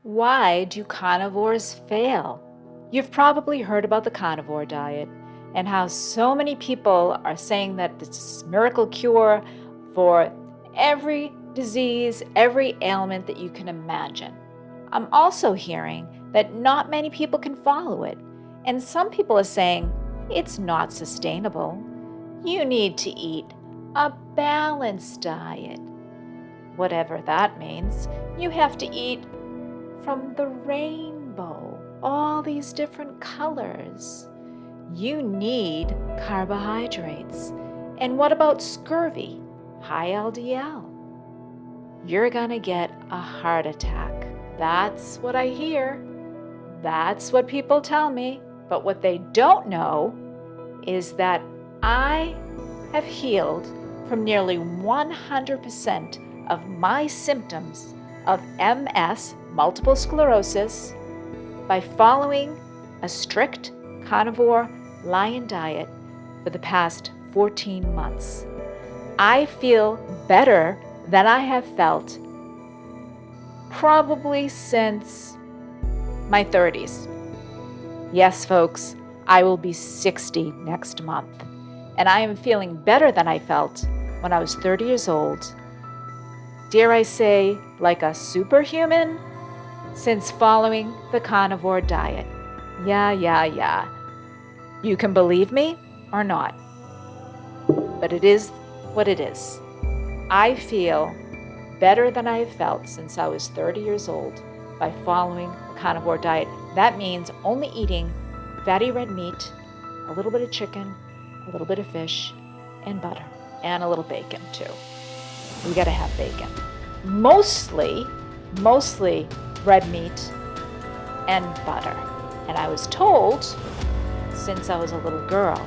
Why do carnivores fail? You've probably heard about the carnivore diet and how so many people are saying that it's a miracle cure for every disease, every ailment that you can imagine. I'm also hearing that not many people can follow it, and some people are saying it's not sustainable. You need to eat a balanced diet. Whatever that means, you have to eat from the rainbow, all these different colors. You need carbohydrates. And what about scurvy, high LDL? You're gonna get a heart attack. That's what I hear. That's what people tell me. But what they don't know is that I have healed from nearly 100% of my symptoms of MS, multiple sclerosis, by following a strict carnivore lion diet for the past 14 months. I feel better than I have felt probably since my 30s. Yes, folks, I will be 60 next month, and I am feeling better than I felt when I was 30 years old. Dare I say, like a superhuman, since following the carnivore diet. Yeah. You can believe me or not, but it is what it is. I feel better than I have felt since I was 30 years old by following the carnivore diet. That means only eating fatty red meat, a little bit of chicken, a little bit of fish, and butter, and a little bacon too. We gotta have bacon. Mostly red meat and butter. And I was told, since I was a little girl,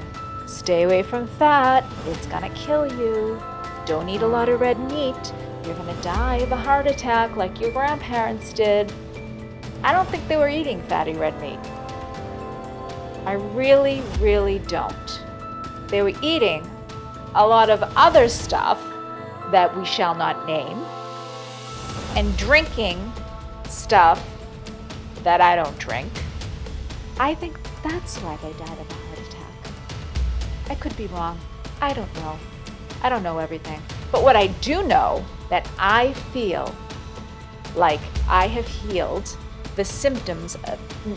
stay away from fat, it's gonna kill you. Don't eat a lot of red meat, you're gonna die of a heart attack like your grandparents did. I don't think they were eating fatty red meat. I really don't. They were eating a lot of other stuff that we shall not name, and drinking stuff that I don't drink. I think that's why they died of a heart attack. I could be wrong. I don't know. I don't know everything. But what I do know, that I feel like I have healed the symptoms,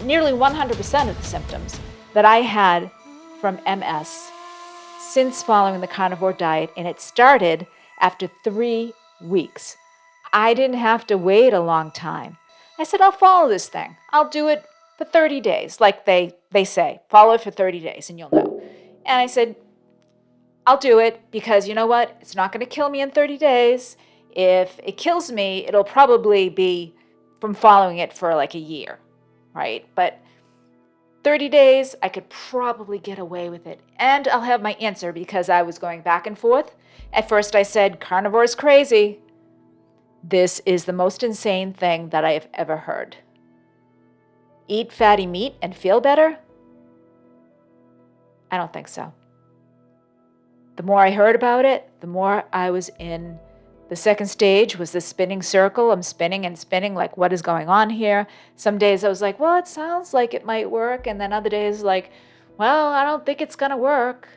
nearly 100% of the symptoms that I had from MS since following the carnivore diet, and it started after 3 weeks. I didn't have to wait a long time. I said, I'll follow this thing. I'll do it for 30 days, like they say. Follow it for 30 days and you'll know. And I said, I'll do it because you know what? It's not going to kill me in 30 days. If it kills me, it'll probably be from following it for like a year, right? But 30 days, I could probably get away with it. And I'll have my answer because I was going back and forth. At first I said, carnivore's crazy. This is the most insane thing that I have ever heard. Eat fatty meat and feel better? I don't think so. The more I heard about it, the more I was in. The second stage was the spinning circle. I'm spinning and spinning, like, what is going on here? Some days I was like, well, it sounds like it might work. And then other days like, well, I don't think it's going to work.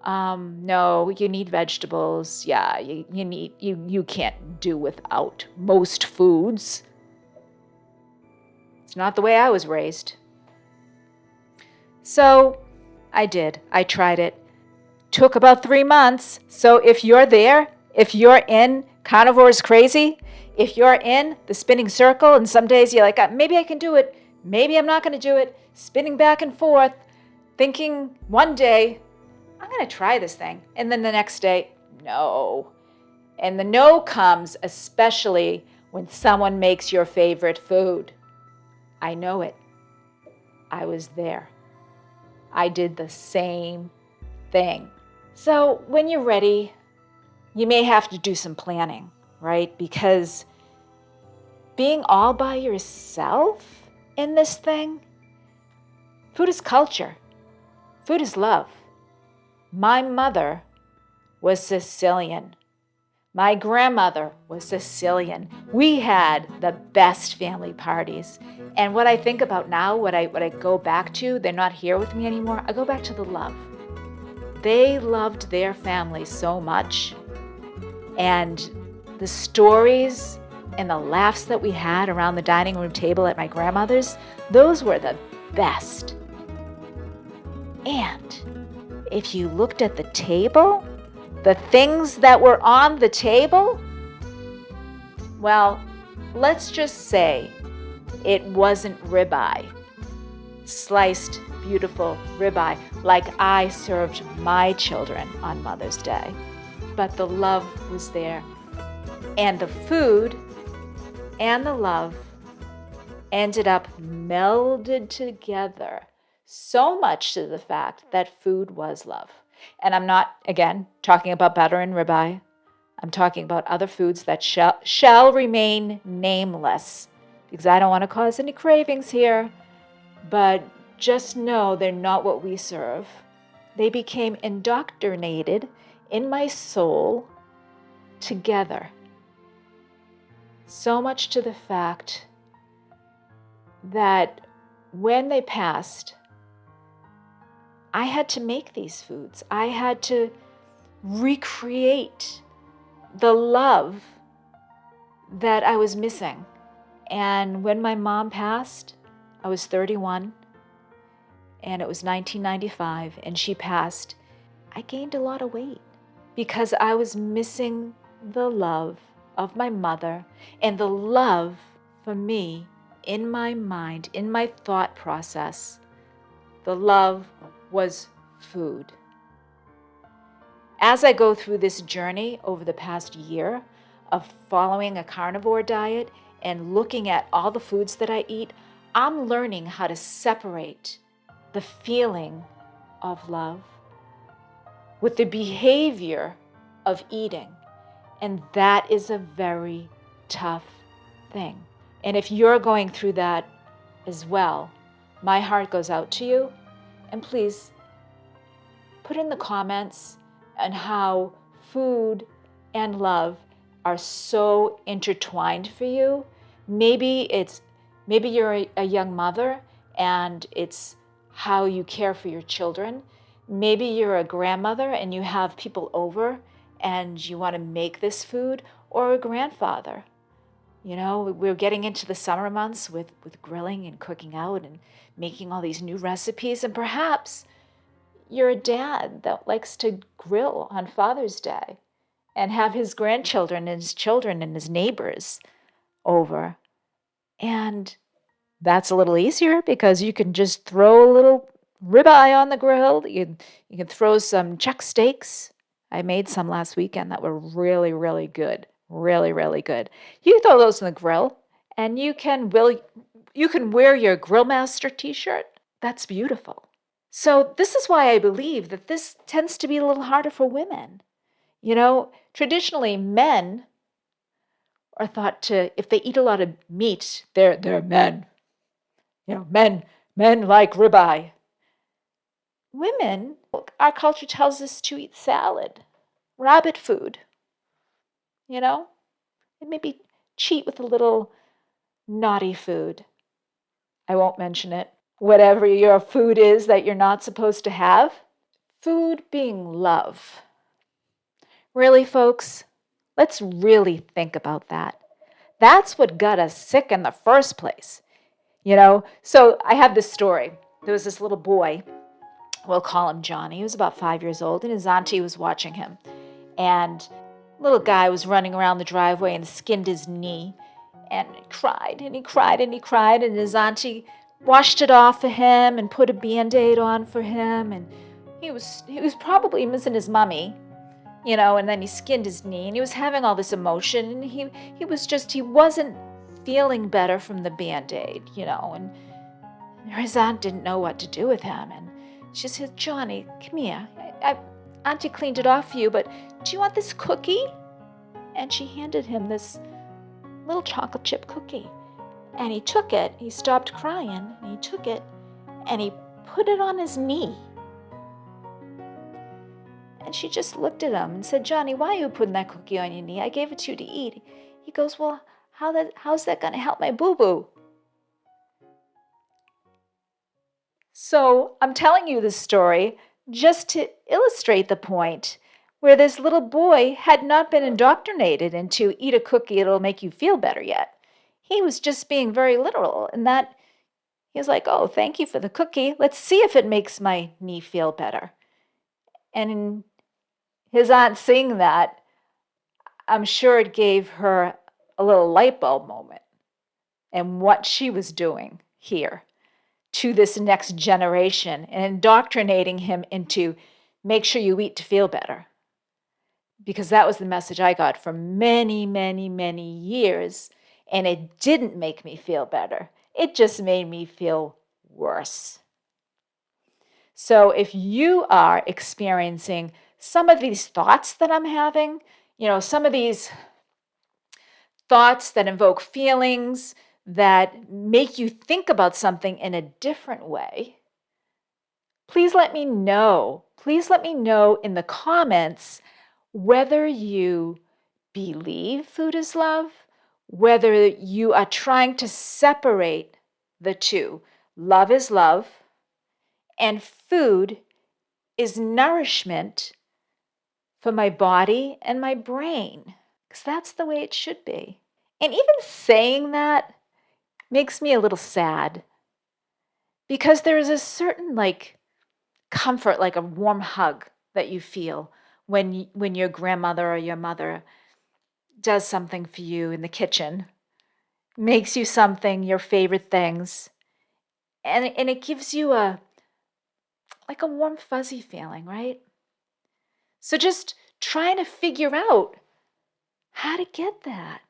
No, you need vegetables. Yeah, you can't do without most foods. It's not the way I was raised. So I did. I tried it. Took about 3 months. So if you're there, if you're in Carnivore's Crazy, if you're in the spinning circle, and some days you're like, maybe I can do it, maybe I'm not going to do it, spinning back and forth, thinking one day, I'm going to try this thing. And then the next day, no. And the no comes especially when someone makes your favorite food. I know it. I was there. I did the same thing. So when you're ready, you may have to do some planning, right? Because being all by yourself in this thing, food is culture. Food is love. My mother was Sicilian. My grandmother was Sicilian. We had the best family parties. And what I think about now, what I go back to, they're not here with me anymore, I go back to the love. They loved their family so much. And the stories and the laughs that we had around the dining room table at my grandmother's, those were the best. And if you looked at the table, the things that were on the table, well, let's just say it wasn't ribeye, sliced, beautiful ribeye like I served my children on Mother's Day. But the love was there. And the food and the love ended up melded together, so much to the fact that food was love. And I'm not, again, talking about butter and ribeye. I'm talking about other foods that shall remain nameless, because I don't want to cause any cravings here. But just know they're not what we serve. They became indoctrinated in my soul together. So much to the fact that when they passed, I had to make these foods. I had to recreate the love that I was missing. And when my mom passed, I was 31, and it was 1995, and she passed. I gained a lot of weight because I was missing the love of my mother and the love for me in my mind, in my thought process. The love was food. As I go through this journey over the past year of following a carnivore diet and looking at all the foods that I eat, I'm learning how to separate the feeling of love with the behavior of eating. And that is a very tough thing. And if you're going through that as well, my heart goes out to you. And please put in the comments on how food and love are so intertwined for you. Maybe you're a young mother and it's how you care for your children. Maybe you're a grandmother and you have people over and you want to make this food, or a grandfather. You know, we're getting into the summer months with grilling and cooking out and making all these new recipes. And perhaps you're a dad that likes to grill on Father's Day and have his grandchildren and his children and his neighbors over. And that's a little easier because you can just throw a little ribeye on the grill. You can throw some chuck steaks. I made some last weekend that were really, really good. Really, really good. You can throw those in the grill, and you can wear your Grill Master t-shirt. That's beautiful. So this is why I believe that this tends to be a little harder for women. You know, traditionally men are thought to, if they eat a lot of meat, they're men. You know, men like ribeye. Women, our culture tells us to eat salad, rabbit food, you know, and maybe cheat with a little naughty food. I won't mention it. Whatever your food is that you're not supposed to have. Food being love. Really, folks, let's really think about that. That's what got us sick in the first place. You know, so I have this story. There was this little boy. We'll call him Johnny. He was about 5 years old, and his auntie was watching him. And little guy was running around the driveway and skinned his knee. And he cried, and he cried, and he cried. And his auntie washed it off for him and put a Band-Aid on for him. And he was probably missing his mummy, you know, and then he skinned his knee. And he was having all this emotion. And he wasn't feeling better from the Band-Aid, you know. And his aunt didn't know what to do with him. And she said, Johnny, come here. Auntie cleaned it off for you, but do you want this cookie? And she handed him this little chocolate chip cookie. And he took it, he stopped crying, and he took it, and he put it on his knee. And she just looked at him and said, Johnny, why are you putting that cookie on your knee? I gave it to you to eat. He goes, well, how's that going to help my boo-boo? So I'm telling you this story just to illustrate the point where this little boy had not been indoctrinated into eat a cookie, it'll make you feel better yet. He was just being very literal in that he was like, oh, thank you for the cookie. Let's see if it makes my knee feel better. And his aunt seeing that, I'm sure it gave her a little light bulb moment and what she was doing here to this next generation and indoctrinating him into make sure you eat to feel better. Because that was the message I got for many, many, many years. And it didn't make me feel better. It just made me feel worse. So if you are experiencing some of these thoughts that I'm having, some of these thoughts that invoke feelings that make you think about something in a different way, please let me know. Please let me know in the comments whether you believe food is love, whether you are trying to separate the two. Love is love, and food is nourishment for my body and my brain, because that's the way it should be. And even saying that makes me a little sad, because there is a certain comfort, like a warm hug that you feel when your grandmother or your mother does something for you in the kitchen, makes you something, your favorite things, and it gives you a warm fuzzy feeling, right? So just trying to figure out how to get that.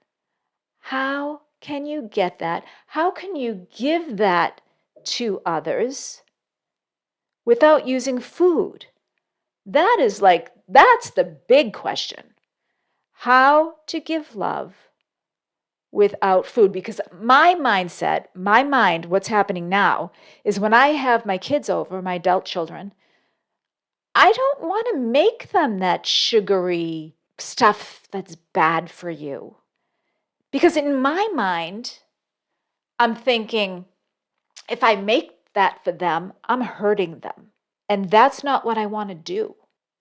How can you get that? How can you give that to others without using food? That's the big question. How to give love without food. Because my mind, what's happening now is when I have my kids over, my adult children, I don't want to make them that sugary stuff that's bad for you. Because in my mind, I'm thinking, if I make that for them, I'm hurting them. And that's not what I want to do.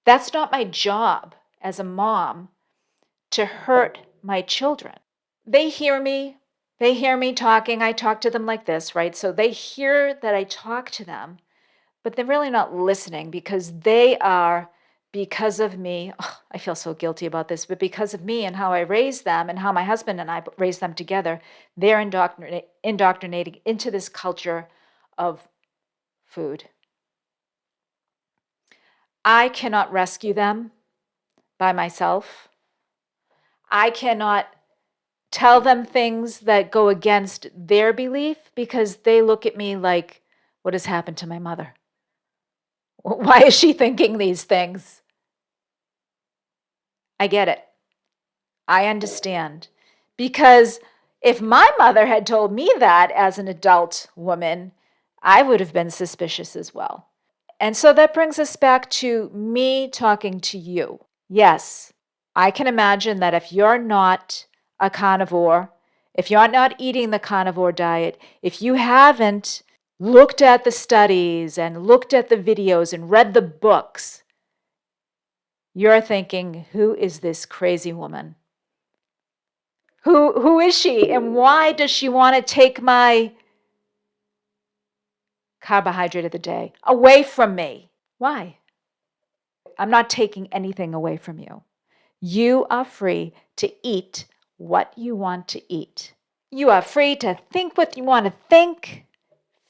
That's not my job as a mom, to hurt my children. They hear me talking. I talk to them like this, right? So they hear that I talk to them, but they're really not listening because because of me, I feel so guilty about this, but because of me and how I raised them and how my husband and I raised them together, they're indoctrinating into this culture of food. I cannot rescue them by myself. I cannot tell them things that go against their belief because they look at me like, what has happened to my mother? Why is she thinking these things? I get it. I understand. Because if my mother had told me that as an adult woman, I would have been suspicious as well. And so that brings us back to me talking to you. Yes, I can imagine that if you're not a carnivore, if you're not eating the carnivore diet, if you haven't looked at the studies and looked at the videos and read the books, you're thinking, who is this crazy woman? Who is she, and why does she want to take my carbohydrate of the day away from me? Why? I'm not taking anything away from you. You are free to eat what you want to eat. You are free to think what you want to think,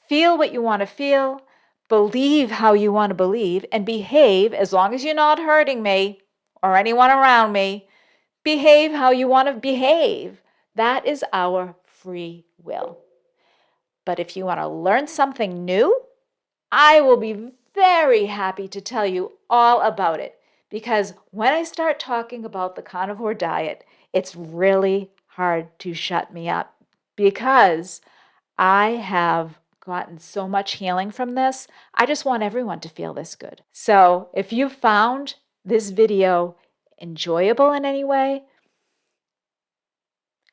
feel what you want to feel, believe how you want to believe, and behave, as long as you're not hurting me or anyone around me, behave how you want to behave. That is our free will. But if you want to learn something new, I will be very happy to tell you all about it. Because when I start talking about the carnivore diet, it's really hard to shut me up because I have gotten so much healing from this. I just want everyone to feel this good. So if you found this video enjoyable in any way?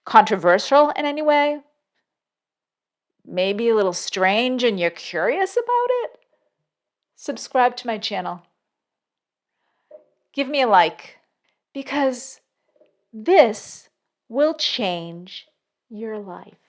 Controversial in any way? Maybe a little strange and you're curious about it? Subscribe to my channel. Give me a like, because this will change your life.